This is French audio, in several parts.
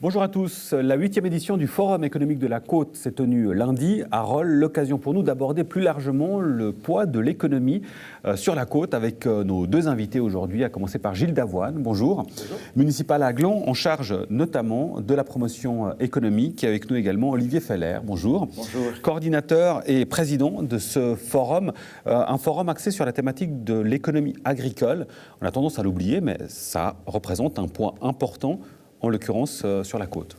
Bonjour à tous. La 8e édition du Forum économique de la Côte s'est tenue lundi à Rolle. L'occasion pour nous d'aborder plus largement le poids de l'économie sur la Côte avec nos deux invités aujourd'hui, à commencer par Gilles Davoine. Bonjour. Bonjour. Municipal à Gland, en charge notamment de la promotion économique. Et avec nous également Olivier Feller. Bonjour. Bonjour. Coordinateur et président de ce forum, un forum axé sur la thématique de l'économie agricole. On a tendance à l'oublier, mais ça représente un point important, en l'occurrence sur la côte.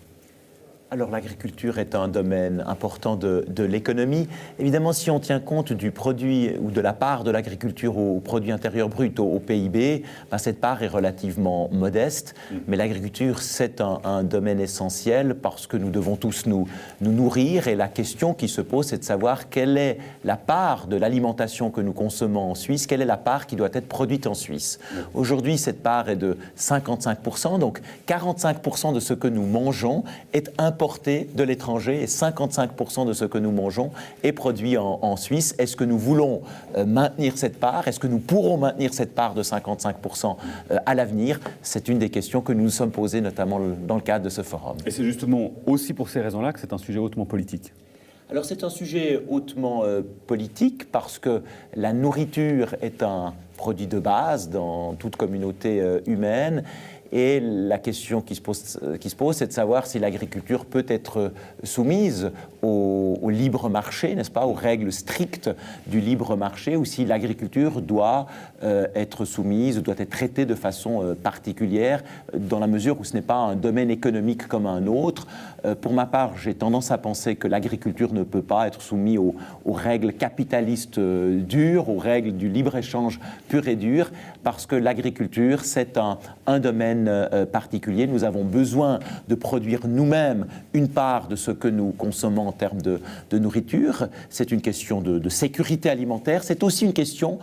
Alors l'agriculture est un domaine important de l'économie. Évidemment, si on tient compte du produit ou de la part de l'agriculture au produit intérieur brut, au PIB, cette part est relativement modeste. Mais l'agriculture, c'est un domaine essentiel parce que nous devons tous nous nourrir. Et la question qui se pose, c'est de savoir quelle est la part de l'alimentation que nous consommons en Suisse, quelle est la part qui doit être produite en Suisse. Aujourd'hui, cette part est de 55%, donc 45% de ce que nous mangeons est importé de l'étranger et 55% de ce que nous mangeons est produit en Suisse. Est-ce que nous voulons maintenir cette part? Est-ce que nous pourrons maintenir cette part de 55% à l'avenir? C'est une des questions que nous nous sommes posées, notamment dans le cadre de ce forum. Et c'est justement aussi pour ces raisons-là que c'est un sujet hautement politique. Alors c'est un sujet hautement politique parce que la nourriture est un produit de base dans toute communauté humaine. Et la question qui se pose, c'est de savoir si l'agriculture peut être soumise au libre marché, n'est-ce pas, aux règles strictes du libre marché, ou si l'agriculture doit être soumise, doit être traitée de façon particulière, dans la mesure où ce n'est pas un domaine économique comme un autre. Pour ma part, j'ai tendance à penser que l'agriculture ne peut pas être soumise aux règles capitalistes dures, aux règles du libre-échange pur et dur, parce que l'agriculture, c'est un domaine particulier. Nous avons besoin de produire nous-mêmes une part de ce que nous consommons en termes de nourriture. C'est une question de sécurité alimentaire. C'est aussi une question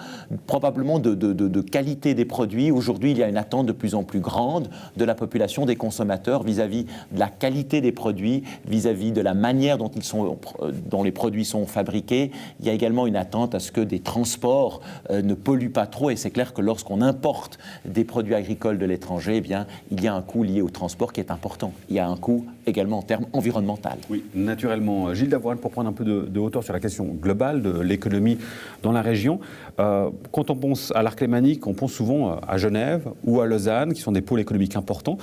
probablement de qualité des produits. Aujourd'hui, il y a une attente de plus en plus grande de la population, des consommateurs, vis-à-vis de la qualité des produits, vis-à-vis de la manière dont les produits sont fabriqués. Il y a également une attente à ce que des transports ne polluent pas trop. Et c'est clair que lorsqu'on importe des produits agricoles de l'étranger, eh bien, il y a un coût lié au transport qui est important. Il y a un coût également en termes environnementaux. Oui, naturellement. Gilles Davoine, pour prendre un peu de hauteur sur la question globale de l'économie dans la région, quand on pense à l'arc lémanique, on pense souvent à Genève ou à Lausanne, qui sont des pôles économiques importants.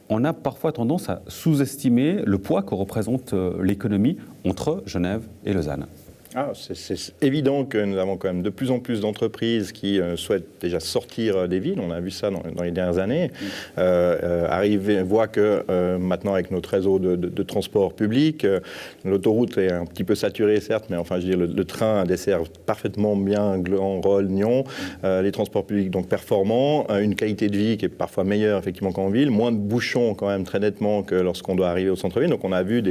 On a parfois tendance à sous-estimer le poids que représente l'économie entre Genève et Lausanne. C'est évident que nous avons quand même de plus en plus d'entreprises qui souhaitent déjà sortir des villes. On a vu ça dans les dernières années. Voit que maintenant, avec notre réseau de transport public, l'autoroute est un petit peu saturée, certes, mais enfin, je veux dire, le train dessert parfaitement bien Gland, Rolle, Nyon. Les transports publics donc performants, une qualité de vie qui est parfois meilleure effectivement qu'en ville, moins de bouchons quand même très nettement que lorsqu'on doit arriver au centre-ville. Donc on a vu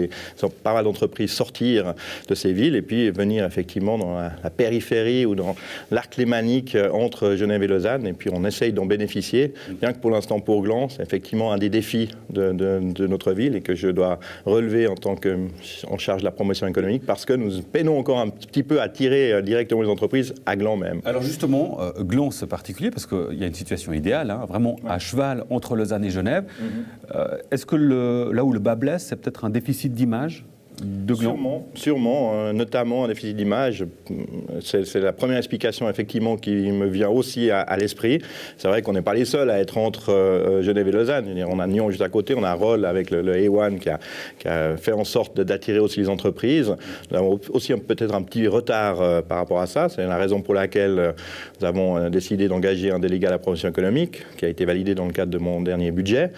pas mal d'entreprises sortir de ces villes et puis venir effectivement dans la périphérie ou dans l'arc lémanique entre Genève et Lausanne, et puis on essaye d'en bénéficier, bien que pour l'instant pour Gland, c'est effectivement un des défis de notre ville et que je dois relever en tant qu'en charge de la promotion économique, parce que nous peinons encore un petit peu à tirer directement les entreprises à Gland même. Alors justement, Gland c'est particulier parce qu'il y a une situation idéale, vraiment à cheval entre Lausanne et Genève. Est-ce que là où le bas blesse, c'est peut-être un déficit d'image de Gland? Sûrement, notamment un déficit d'image. C'est la première explication effectivement qui me vient aussi à l'esprit. C'est vrai qu'on n'est pas les seuls à être entre Genève et Lausanne. On a Nyon juste à côté, on a Rolle avec le A1 qui a fait en sorte d'attirer aussi les entreprises. Nous avons aussi peut-être un petit retard par rapport à ça. C'est la raison pour laquelle nous avons décidé d'engager un délégué à la promotion économique qui a été validé dans le cadre de mon dernier budget.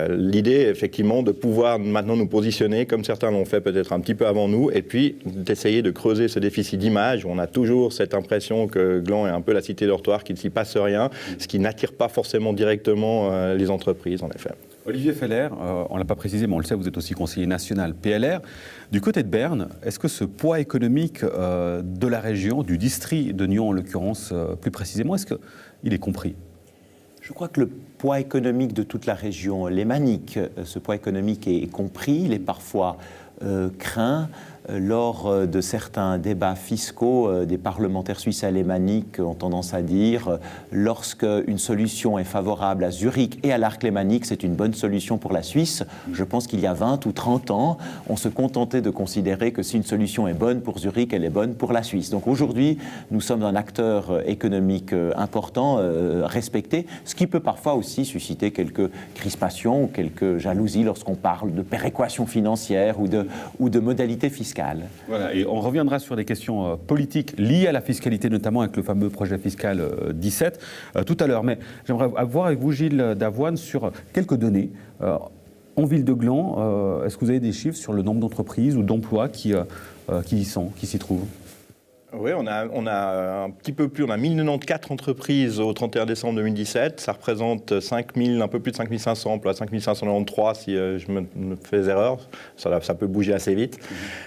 L'idée effectivement de pouvoir maintenant nous positionner comme certains l'ont fait peut-être un petit peu avant nous, et puis d'essayer de creuser ce déficit d'image où on a toujours cette impression que Gland est un peu la cité dortoir, qu'il ne s'y passe rien, ce qui n'attire pas forcément directement les entreprises, en effet. Olivier Feller, on ne l'a pas précisé, mais on le sait, vous êtes aussi conseiller national PLR. Du côté de Berne, est-ce que ce poids économique de la région, du district de Nyon en l'occurrence plus précisément, est-ce qu'il est compris ? Je crois que le poids économique de toute la région lémanique, ce poids économique est compris, il est parfois craint. lors de certains débats fiscaux, des parlementaires suisses alémaniques ont tendance à dire lorsque une solution est favorable à Zurich et à l'arc lémanique, c'est une bonne solution pour la Suisse. Je pense qu'il y a 20 ou 30 ans, on se contentait de considérer que si une solution est bonne pour Zurich, elle est bonne pour la Suisse. Donc aujourd'hui, nous sommes un acteur économique important, respecté, ce qui peut parfois aussi susciter quelques crispations ou quelques jalousies lorsqu'on parle de péréquation financière ou de modalités fiscales. Voilà, et on reviendra sur des questions politiques liées à la fiscalité, notamment avec le fameux projet fiscal 17 tout à l'heure. Mais j'aimerais voir avec vous, Gilles Davoine, sur quelques données. En ville de Gland, est-ce que vous avez des chiffres sur le nombre d'entreprises ou d'emplois qui s'y trouvent ? Oui, on a un petit peu plus, on a 1094 entreprises au 31 décembre 2017. Ça représente un peu plus de 5500 emplois, 5593 si je me fais erreur. Ça peut bouger assez vite.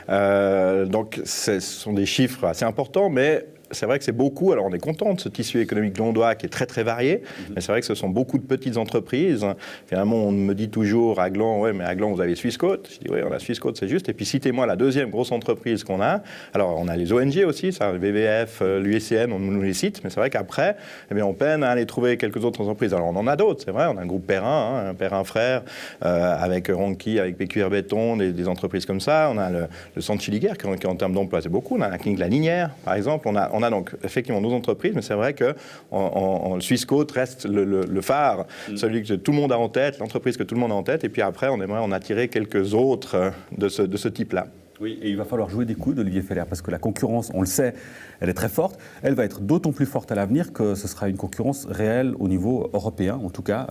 Donc, ce sont des chiffres assez importants, mais c'est vrai que c'est beaucoup. Alors, on est content de ce tissu économique glandois qui est très, très varié. Mais c'est vrai que ce sont beaucoup de petites entreprises. Finalement, on me dit toujours à Gland, ouais, mais à Gland, vous avez Swissquote. Je dis, oui, on a Swissquote, c'est juste. Et puis, citez-moi la deuxième grosse entreprise qu'on a. Alors, on a les ONG aussi, ça, le WWF, l'UICN, on nous les cite. Mais c'est vrai qu'après, eh bien, on peine à aller trouver quelques autres entreprises. Alors, on en a d'autres, c'est vrai. On a un groupe Perrin, un Perrin Frères, avec Ronki, avec PQR Béton, des entreprises comme ça. On a le Centre Chiliguer, qui en termes d'emploi, c'est beaucoup. On a la clinique La Linière, par exemple. On a donc effectivement nos entreprises, mais c'est vrai que le Swissquote reste le phare, celui que tout le monde a en tête, l'entreprise que tout le monde a en tête, et puis après on aimerait en attirer quelques autres de ce type-là. Oui, et il va falloir jouer des coudes, Olivier Feller, parce que la concurrence, on le sait, elle est très forte. Elle va être d'autant plus forte à l'avenir que ce sera une concurrence réelle au niveau européen, en tout cas,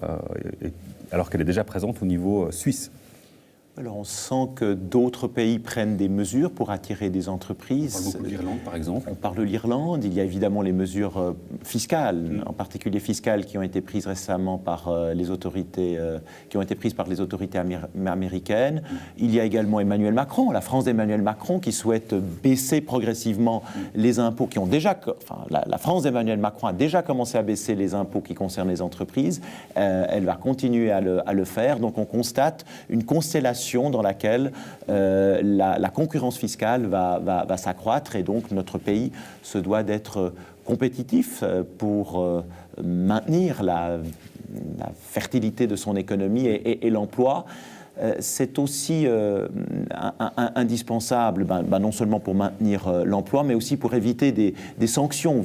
alors qu'elle est déjà présente au niveau suisse. Alors on sent que d'autres pays prennent des mesures pour attirer des entreprises. On parle beaucoup de l'Irlande, par exemple. On parle de l'Irlande. Il y a évidemment les mesures fiscales, en particulier fiscales, qui ont été prises récemment par les autorités, américaines. Il y a également Emmanuel Macron, la France d'Emmanuel Macron, qui souhaite baisser progressivement les impôts qui ont déjà... Enfin, la France d'Emmanuel Macron a déjà commencé à baisser les impôts qui concernent les entreprises. Elle va continuer à le faire. Donc on constate une constellation dans laquelle la concurrence fiscale va s'accroître, et donc notre pays se doit d'être compétitif pour maintenir la fertilité de son économie et l'emploi. C'est aussi indispensable, non seulement pour maintenir l'emploi, mais aussi pour éviter des sanctions.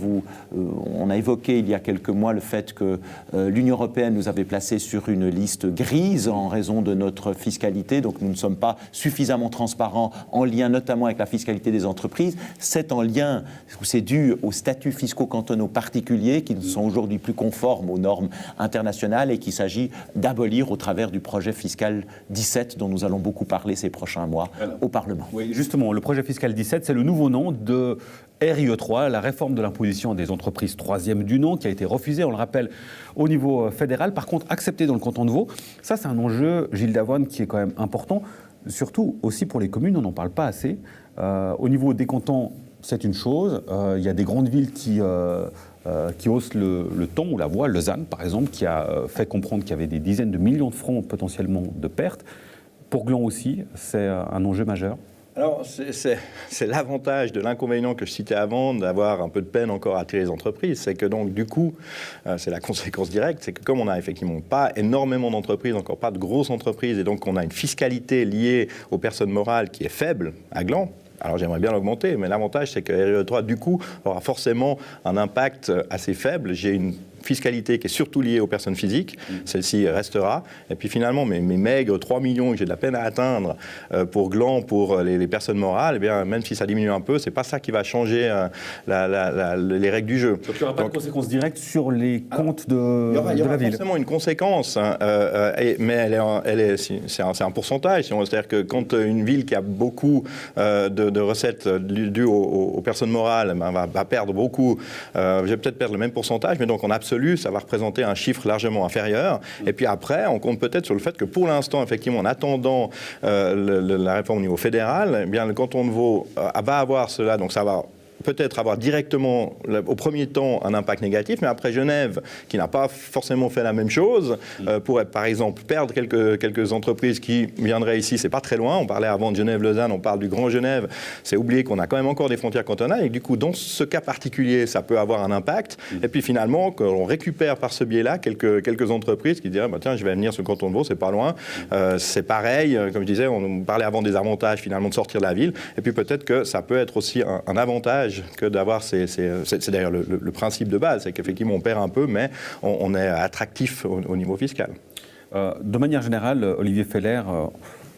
On a évoqué il y a quelques mois le fait que l'Union européenne nous avait placés sur une liste grise en raison de notre fiscalité, donc nous ne sommes pas suffisamment transparents en lien notamment avec la fiscalité des entreprises. C'est en lien, c'est dû aux statuts fiscaux cantonaux particuliers qui sont aujourd'hui plus conformes aux normes internationales et qu'il s'agit d'abolir au travers du projet fiscal 17 dont nous allons beaucoup parler ces prochains mois au Parlement. Oui, justement, le projet fiscal 17, c'est le nouveau nom de RIE3, la réforme de l'imposition des entreprises, troisième du nom, qui a été refusée, on le rappelle, au niveau fédéral, par contre accepté dans le canton de Vaud. Ça, c'est un enjeu, Gilles Davoine, qui est quand même important, surtout aussi pour les communes, on n'en parle pas assez. Au niveau des cantons, c'est une chose. Il y a des grandes villes qui haussent le ton ou la voix. Lausanne, par exemple, qui a fait comprendre qu'il y avait des dizaines de millions de francs potentiellement de pertes. Pour Gland aussi, c'est un enjeu majeur. Alors, c'est l'avantage de l'inconvénient que je citais avant, d'avoir un peu de peine encore à attirer les entreprises. C'est que donc, du coup, c'est la conséquence directe, c'est que comme on n'a effectivement pas énormément d'entreprises, encore pas de grosses entreprises, et donc on a une fiscalité liée aux personnes morales qui est faible à Gland. Alors j'aimerais bien l'augmenter, mais l'avantage c'est que RIE3 du coup aura forcément un impact assez faible. J'ai une fiscalité qui est surtout liée aux personnes physiques, celle-ci restera. Et puis finalement, mes maigres 3 millions que j'ai de la peine à atteindre pour Gland, pour les personnes morales, eh bien, même si ça diminue un peu, c'est pas ça qui va changer les règles du jeu. Donc il n'y aura pas de conséquences directes sur les comptes de la ville. Il y aura forcément une conséquence, mais c'est un pourcentage. C'est-à-dire que quand une ville qui a beaucoup de recettes dues aux personnes morales va perdre beaucoup, je vais peut-être perdre le même pourcentage, mais donc en absolu, ça va représenter un chiffre largement inférieur. Et puis après, on compte peut-être sur le fait que pour l'instant, effectivement, en attendant la réforme au niveau fédéral, eh bien, le canton de Vaud va avoir cela, donc ça va peut-être avoir directement, au premier temps, un impact négatif, mais après Genève, qui n'a pas forcément fait la même chose, pourrait par exemple perdre quelques entreprises qui viendraient ici, c'est pas très loin, on parlait avant de Genève-Lausanne, on parle du Grand Genève, c'est oublier qu'on a quand même encore des frontières cantonales, et du coup, dans ce cas particulier, ça peut avoir un impact, et puis finalement, qu'on récupère par ce biais-là quelques entreprises qui diraient, bah, tiens, je vais venir sur le canton de Vaud, c'est pas loin, c'est pareil, comme je disais, on parlait avant des avantages finalement de sortir de la ville, et puis peut-être que ça peut être aussi un avantage que d'avoir c'est d'ailleurs le principe de base, c'est qu'effectivement on perd un peu, mais on est attractif au niveau fiscal. De manière générale, Olivier Feller,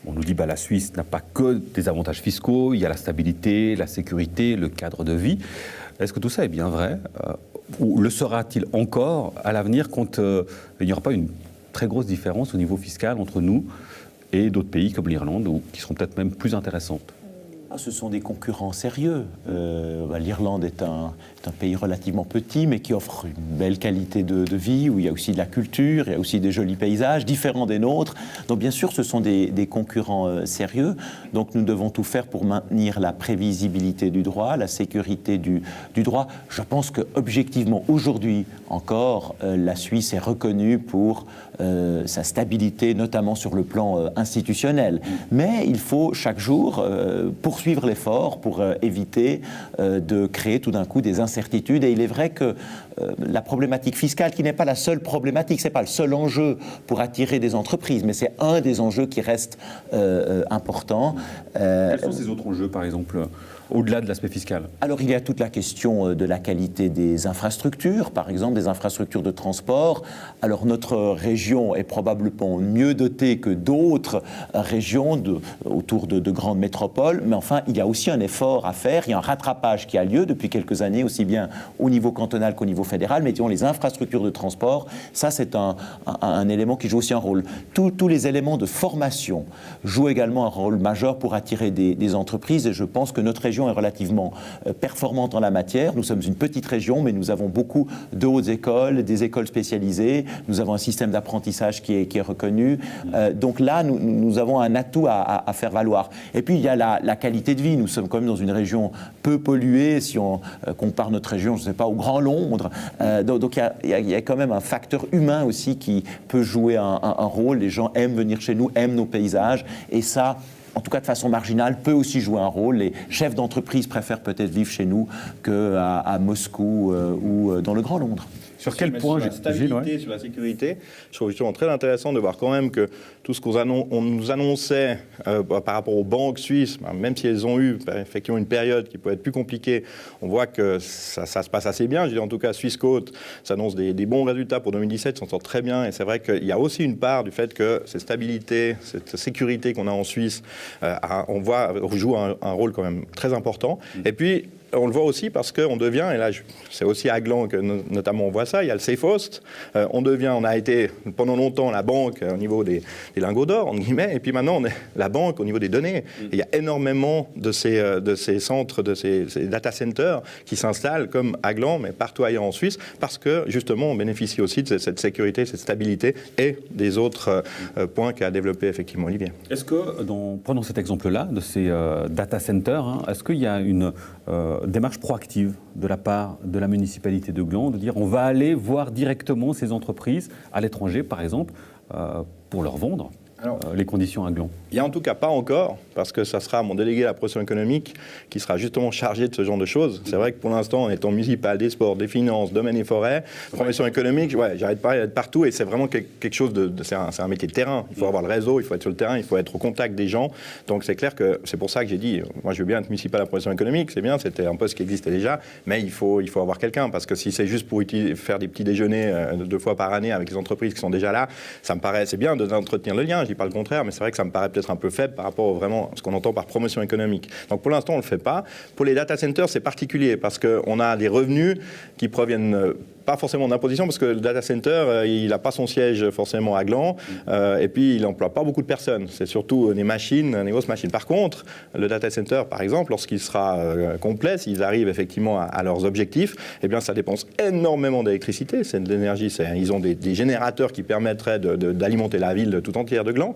on nous dit que la Suisse n'a pas que des avantages fiscaux, il y a la stabilité, la sécurité, le cadre de vie. Est-ce que tout ça est bien vrai ou le sera-t-il encore à l'avenir quand il n'y aura pas une très grosse différence au niveau fiscal entre nous et d'autres pays comme l'Irlande, qui seront peut-être même plus intéressantes? Ce sont des concurrents sérieux. L'Irlande est un pays relativement petit, mais qui offre une belle qualité de vie, où il y a aussi de la culture, il y a aussi des jolis paysages, différents des nôtres. Donc bien sûr, ce sont des concurrents sérieux. Donc nous devons tout faire pour maintenir la prévisibilité du droit, la sécurité du droit. Je pense qu'objectivement, aujourd'hui encore, la Suisse est reconnue pour sa stabilité, notamment sur le plan institutionnel. Mais il faut chaque jour poursuivre l'effort pour éviter de créer tout d'un coup des incertitudes. Et il est vrai que la problématique fiscale, qui n'est pas la seule problématique, c'est pas le seul enjeu pour attirer des entreprises, mais c'est un des enjeux qui reste important. Quels sont ces autres enjeux, par exemple, au-delà de l'aspect fiscal? Alors il y a toute la question de la qualité des infrastructures, par exemple des infrastructures de transport. Alors notre région est probablement mieux dotée que d'autres régions autour de grandes métropoles, mais enfin il y a aussi un effort à faire, il y a un rattrapage qui a lieu depuis quelques années, aussi bien au niveau cantonal qu'au niveau fédéral, mais disons les infrastructures de transport, ça c'est un élément qui joue aussi un rôle. Tous les éléments de formation jouent également un rôle majeur pour attirer des entreprises, et je pense que notre région est relativement performante en la matière. Nous sommes une petite région, mais nous avons beaucoup de hautes écoles, des écoles spécialisées, nous avons un système d'apprentissage qui est reconnu. Donc là, nous avons un atout à faire valoir. Et puis, il y a la qualité de vie. Nous sommes quand même dans une région peu polluée, si on compare notre région, je ne sais pas, au Grand Londres. Donc il y a quand même un facteur humain aussi qui peut jouer un rôle. Les gens aiment venir chez nous, aiment nos paysages, et ça, en tout cas de façon marginale, peut aussi jouer un rôle. Les chefs d'entreprise préfèrent peut-être vivre chez nous qu'à Moscou ou dans le Grand Londres. Sur quel point, sur la stabilité, sur la sécurité, je trouve justement très intéressant de voir quand même que tout ce qu'on nous annonçait par rapport aux banques suisses, même si elles ont eu effectivement une période qui peut être plus compliquée, on voit que ça se passe assez bien. Je dis en tout cas, Swissquote s'annonce des bons résultats pour 2017, s'en sort très bien. Et c'est vrai qu'il y a aussi une part du fait que cette stabilité, cette sécurité qu'on a en Suisse, on voit joue un rôle quand même très important. Et puis, on le voit aussi parce qu'on devient, et là c'est aussi à Gland que notamment on voit ça, il y a le Safehost, on a été pendant longtemps la banque au niveau des lingots d'or, entre guillemets, et puis maintenant on est la banque au niveau des données. Et il y a énormément de ces centres, de ces data centers qui s'installent comme à Gland, mais partout ailleurs en Suisse, parce que justement on bénéficie aussi de cette sécurité, cette stabilité et des autres points qu'a développé effectivement Olivier. Est-ce que, prenons cet exemple-là, de ces data centers, est-ce qu'il y a une démarche proactive de la part de la municipalité de Gland, de dire on va aller voir directement ces entreprises à l'étranger, par exemple, pour leur vendre les conditions à Gland? Il n'y a en tout cas pas encore, parce que ça sera mon délégué à la promotion économique qui sera justement chargé de ce genre de choses. C'est vrai que pour l'instant, en étant municipal, des sports, des finances, domaine et forêt, promotion économique, j'arrête pas d'être partout, et c'est vraiment quelque chose c'est un métier de terrain. Il faut avoir le réseau, il faut être sur le terrain, il faut être au contact des gens. Donc c'est clair que c'est pour ça que j'ai dit, moi je veux bien être municipal à la promotion économique, c'est bien, c'était un poste qui existait déjà, mais il faut avoir quelqu'un, parce que si c'est juste pour faire des petits déjeuners 2 fois par année avec les entreprises qui sont déjà là, ça me paraît, c'est bien d'entretenir le lien, je dis pas le contraire, mais c'est vrai que ça me paraît peut-être un peu faible par rapport vraiment à ce qu'on entend par promotion économique. Donc pour l'instant, on ne le fait pas. Pour les data centers, c'est particulier parce qu'on a des revenus qui proviennent pas forcément d'imposition, parce que le data center, il n'a pas son siège forcément à Gland, et puis il n'emploie pas beaucoup de personnes. C'est surtout des machines, des grosses machines. Par contre, le data center, par exemple, lorsqu'il sera complet, s'ils arrivent effectivement à leurs objectifs, eh bien, ça dépense énormément d'électricité. C'est de l'énergie. Ils ont des générateurs qui permettraient d'alimenter la ville tout entière de Gland.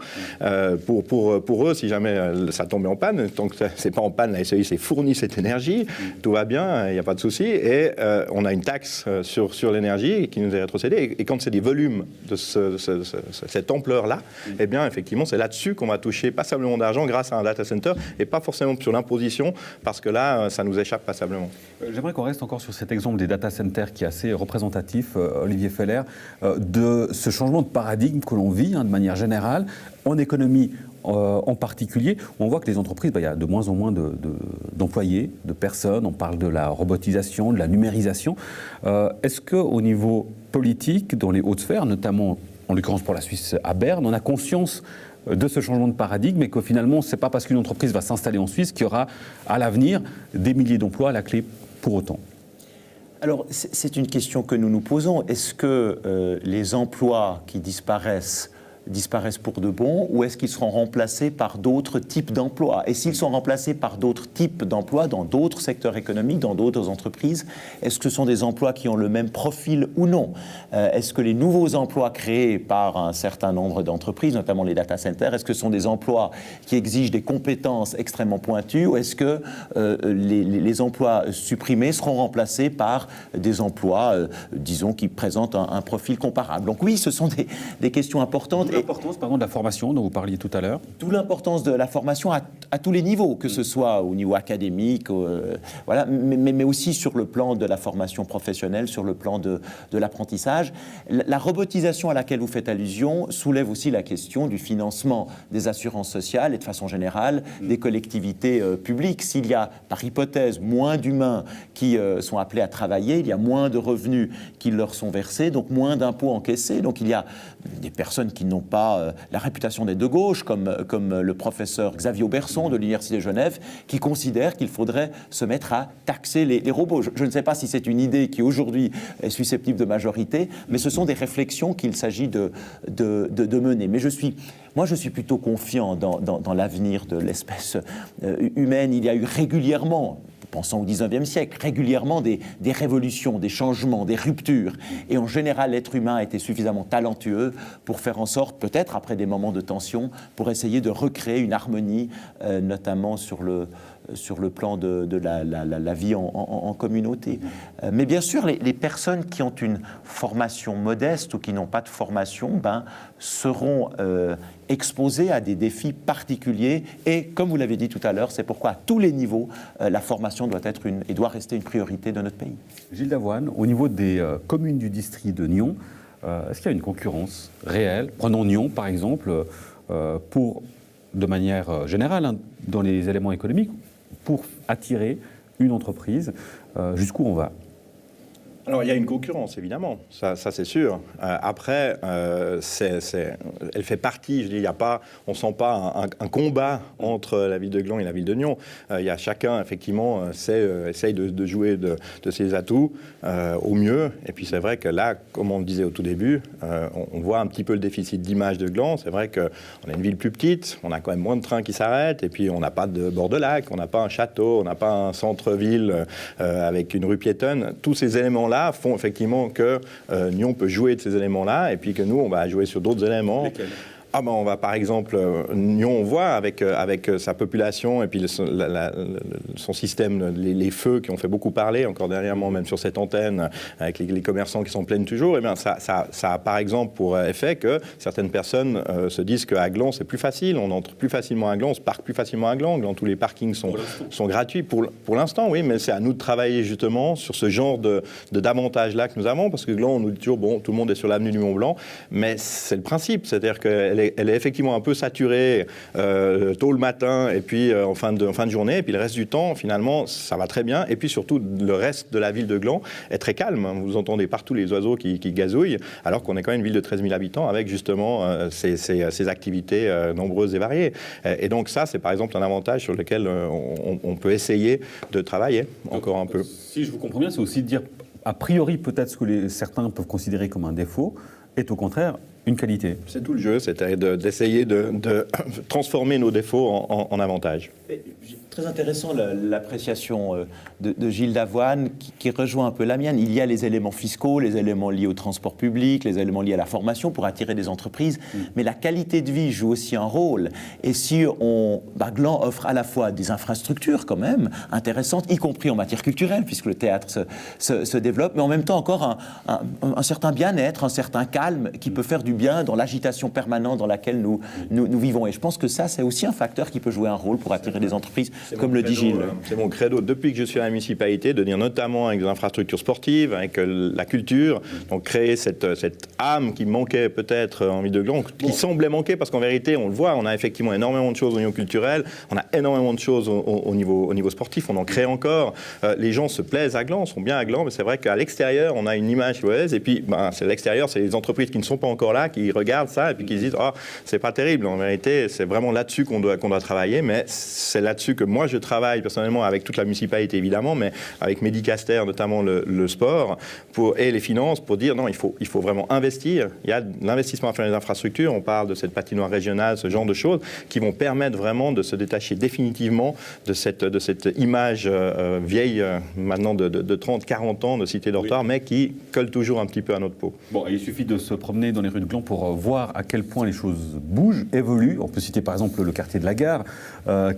Pour eux, si jamais ça tombait en panne, tant que c'est pas en panne, la SEI s'est fourni cette énergie, tout va bien, il n'y a pas de souci. Et on a une taxe sur l'énergie qui nous est rétrocédée. Et quand c'est des volumes de cette ampleur-là, eh bien, effectivement, c'est là-dessus qu'on va toucher passablement d'argent grâce à un data center et pas forcément sur l'imposition, parce que là, ça nous échappe passablement. J'aimerais qu'on reste encore sur cet exemple des data centers qui est assez représentatif, Olivier Feller, de ce changement de paradigme que l'on vit de manière générale, en économie en particulier. On voit que les entreprises, il y a de moins en moins d'employés, de personnes, on parle de la robotisation, de la numérisation. Est-ce qu'au niveau politique, dans les hautes sphères, notamment en l'occurrence pour la Suisse à Berne, on a conscience de ce changement de paradigme et que finalement, ce n'est pas parce qu'une entreprise va s'installer en Suisse qu'il y aura à l'avenir des milliers d'emplois à la clé pour autant? Alors, c'est une question que nous nous posons. Est-ce que les emplois qui disparaissent pour de bon, ou est-ce qu'ils seront remplacés par d'autres types d'emplois? Et s'ils sont remplacés par d'autres types d'emplois dans d'autres secteurs économiques, dans d'autres entreprises, est-ce que ce sont des emplois qui ont le même profil ou non? Est-ce que les nouveaux emplois créés par un certain nombre d'entreprises, notamment les data centers, est-ce que ce sont des emplois qui exigent des compétences extrêmement pointues, ou est-ce que les emplois supprimés seront remplacés par des emplois, disons, qui présentent un profil comparable? Donc oui, ce sont des questions importantes. L'importance, de la formation dont vous parliez tout à l'heure. D'où l'importance de la formation à tous les niveaux, que ce soit au niveau académique, voilà, mais aussi sur le plan de la formation professionnelle, sur le plan de l'apprentissage. La robotisation à laquelle vous faites allusion soulève aussi la question du financement des assurances sociales et de façon générale des collectivités publiques. S'il y a, par hypothèse, moins d'humains qui sont appelés à travailler, il y a moins de revenus qui leur sont versés, donc moins d'impôts encaissés. Donc il y a des personnes qui n'ont pas la réputation d'être de gauche, comme le professeur Xavier Auberson de l'Université de Genève, qui considère qu'il faudrait se mettre à taxer les robots. Je ne sais pas si c'est une idée qui aujourd'hui est susceptible de majorité, mais ce sont des réflexions qu'il s'agit de mener. Mais je suis plutôt confiant dans l'avenir de l'espèce humaine. Il y a eu régulièrement, pensons au XIXe siècle, régulièrement des révolutions, des changements, des ruptures. Et en général, l'être humain a été suffisamment talentueux pour faire en sorte, peut-être après des moments de tension, pour essayer de recréer une harmonie, notamment sur le plan de la vie en communauté. Mais bien sûr, les personnes qui ont une formation modeste ou qui n'ont pas de formation seront exposées à des défis particuliers. Et comme vous l'avez dit tout à l'heure, c'est pourquoi à tous les niveaux, la formation doit être et doit rester une priorité de notre pays. Gilles Davoine, au niveau des communes du district de Nyon, est-ce qu'il y a une concurrence réelle? Prenons Nyon, par exemple, de manière générale, dans les éléments économiques, pour attirer une entreprise, jusqu'où on va? Alors, il y a une concurrence, évidemment, ça c'est sûr. Après, elle fait partie, je dis, on ne sent pas un combat entre la ville de Gland et la ville de Nyon. Il y a chacun, effectivement, essaye de jouer de ses atouts au mieux. Et puis, c'est vrai que là, comme on le disait au tout début, on voit un petit peu le déficit d'image de Gland. C'est vrai qu'on a une ville plus petite, on a quand même moins de trains qui s'arrêtent, et puis on n'a pas de bord de lac, on n'a pas un château, on n'a pas un centre-ville avec une rue piétonne. Tous ces éléments-là font effectivement que Nyon peut jouer de ces éléments-là, et puis que nous, on va jouer sur d'autres éléments. Lesquels ? On va par exemple, Nyon, on voit avec sa population et puis son système, les feux qui ont fait beaucoup parler, encore dernièrement même sur cette antenne, avec les commerçants qui sont pleins toujours, et bien ça a par exemple pour effet que certaines personnes se disent qu'à Gland c'est plus facile, on entre plus facilement à Gland, on se parque plus facilement à Gland, tous les parkings sont gratuits pour l'instant, oui, mais c'est à nous de travailler justement sur ce genre d'avantages-là que nous avons, parce que Gland, on nous dit toujours, bon, tout le monde est sur l'avenue du Mont-Blanc, mais c'est le principe, c'est-à-dire qu'elle est effectivement un peu saturée tôt le matin et puis en fin de journée, et puis le reste du temps, finalement, ça va très bien. Et puis surtout, le reste de la ville de Gland est très calme. Vous entendez partout les oiseaux qui gazouillent, alors qu'on est quand même une ville de 13 000 habitants avec justement ces activités nombreuses et variées. Et donc ça, c'est par exemple un avantage sur lequel on peut essayer de travailler encore un peu. Si je vous comprends bien, c'est aussi de dire, a priori peut-être ce que certains peuvent considérer comme un défaut, est au contraire une qualité. C'est tout le jeu, c'est d'essayer de transformer nos défauts en avantages. Très intéressant l'appréciation de Gilles Davoine qui rejoint un peu la mienne. Il y a les éléments fiscaux, les éléments liés au transport public, les éléments liés à la formation pour attirer des entreprises, mais la qualité de vie joue aussi un rôle. Et si Gland offre à la fois des infrastructures quand même intéressantes, y compris en matière culturelle, puisque le théâtre se développe, mais en même temps encore un certain bien-être, un certain calme qui peut faire du bien dans l'agitation permanente dans laquelle nous vivons. Et je pense que ça, c'est aussi un facteur qui peut jouer un rôle pour attirer des entreprises, comme le dit Gilles. C'est mon credo depuis que je suis à la municipalité, de dire notamment avec des infrastructures sportives, avec la culture, donc créer cette âme qui manquait peut-être en ville de Gland, qui semblait manquer parce qu'en vérité, on le voit, on a effectivement énormément de choses au niveau culturel, on a énormément de choses au niveau sportif, on en crée encore. Les gens se plaisent à Gland, sont bien à Gland, mais c'est vrai qu'à l'extérieur, on a une image mauvaise, et puis c'est l'extérieur, c'est les entreprises qui ne sont pas encore là, qui regardent ça et puis qui se disent « Ah, c'est pas terrible ». En vérité, c'est vraiment là-dessus qu'on doit travailler, mais c'est là-dessus que moi je travaille personnellement avec toute la municipalité évidemment, mais avec Medicaster, notamment le sport et les finances, pour dire non, il faut vraiment investir. Il y a de l'investissement à faire dans les infrastructures, on parle de cette patinoire régionale, ce genre de choses qui vont permettre vraiment de se détacher définitivement de cette image vieille, maintenant de 30, 40 ans de cité dortoir, mais qui colle toujours un petit peu à notre peau. Bon, il suffit de se promener dans les rues de Gland pour voir à quel point les choses bougent, évoluent. On peut citer par exemple le quartier de la Gare,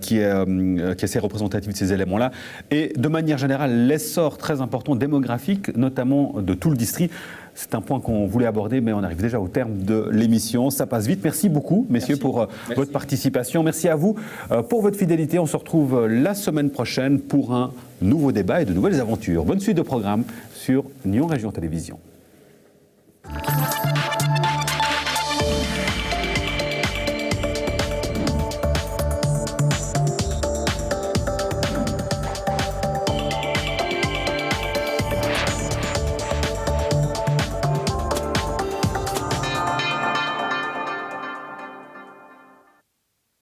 qui est assez représentatif de ces éléments-là. Et de manière générale, l'essor très important démographique, notamment de tout le district. C'est un point qu'on voulait aborder, mais on arrive déjà au terme de l'émission. Ça passe vite. Merci beaucoup, messieurs, pour votre participation. Merci à vous pour votre fidélité. On se retrouve la semaine prochaine pour un nouveau débat et de nouvelles aventures. Bonne suite de programme sur Nyon Région Télévision.